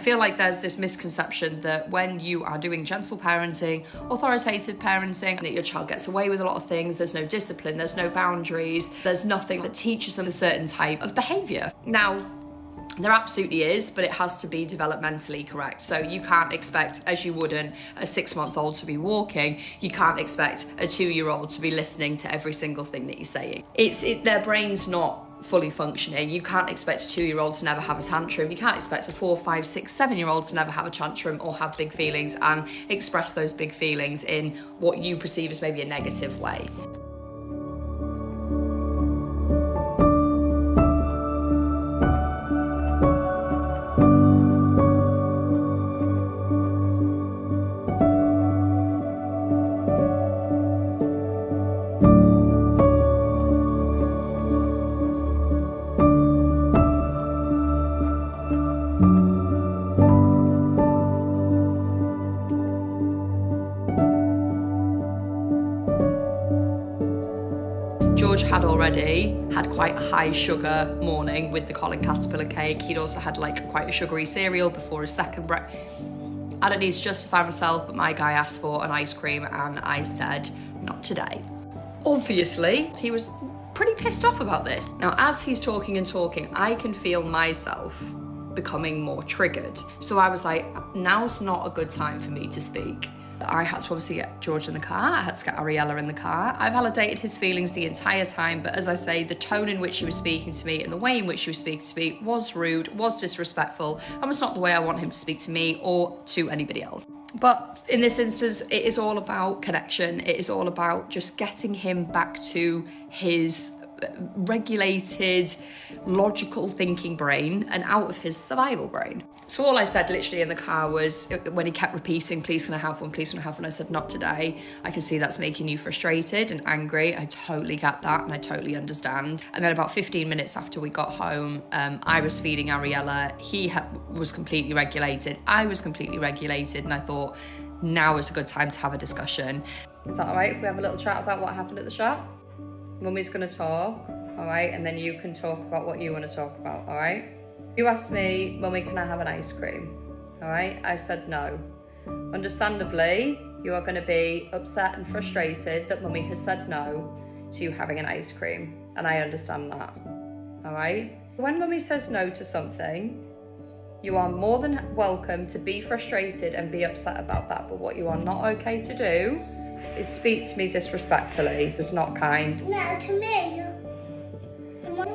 feel like there's this misconception that when you are doing gentle parenting, authoritative parenting, that your child gets away with a lot of things, there's no discipline, there's no boundaries, there's nothing that teaches them a certain type of behaviour. Now, there absolutely is, but it has to be developmentally correct. So you can't expect, as you wouldn't, a 6-month-old to be walking. You can't expect a 2-year-old to be listening to every single thing that you're saying. Their brain's not fully functioning. You can't expect a 2-year-old to never have a tantrum. You can't expect a 4, 5, 6, 7-year-old to never have a tantrum or have big feelings and express those big feelings in what you perceive as maybe a negative way. George had already had quite a high sugar morning with the Colin Caterpillar cake. He'd also had like quite a sugary cereal before his second breakfast. I don't need to justify myself, but my guy asked for an ice cream and I said, not today. Obviously, he was pretty pissed off about this. Now, as he's talking and talking, I can feel myself becoming more triggered. So I was like, now's not a good time for me to speak. I had to obviously get George in the car, I had to get Ariella in the car. I validated his feelings the entire time, but as I say, the tone in which he was speaking to me and the way in which he was speaking to me was rude, was disrespectful, and was not the way I want him to speak to me or to anybody else. But in this instance, it is all about connection. It is all about just getting him back to his regulated, logical thinking brain and out of his survival brain. So all I said literally in the car was, when he kept repeating, please can I have one, please can I have one, I said, not today. I can see that's making you frustrated and angry. I totally get that and I totally understand. And then about 15 minutes after we got home, I was feeding Ariella. He was completely regulated. I was completely regulated, and I thought, now is a good time to have a discussion. Is that all right if we have a little chat about what happened at the shop? Mummy's gonna talk, all right? And then you can talk about what you wanna talk about, all right? You asked me, Mummy, can I have an ice cream? All right, I said no. Understandably, you are gonna be upset and frustrated that Mummy has said no to you having an ice cream, and I understand that, all right? When Mummy says no to something, you are more than welcome to be frustrated and be upset about that, but what you are not okay to do is speak to me disrespectfully. It's not kind. No, to me. My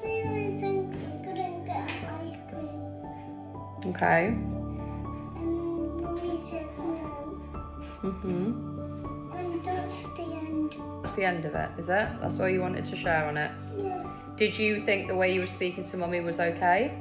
feelings couldn't get ice cream. Okay. And Mummy said no. And that's the end. That's the end of it, is it? That's all you wanted to share on it? Yeah. Did you think the way you were speaking to Mummy was okay?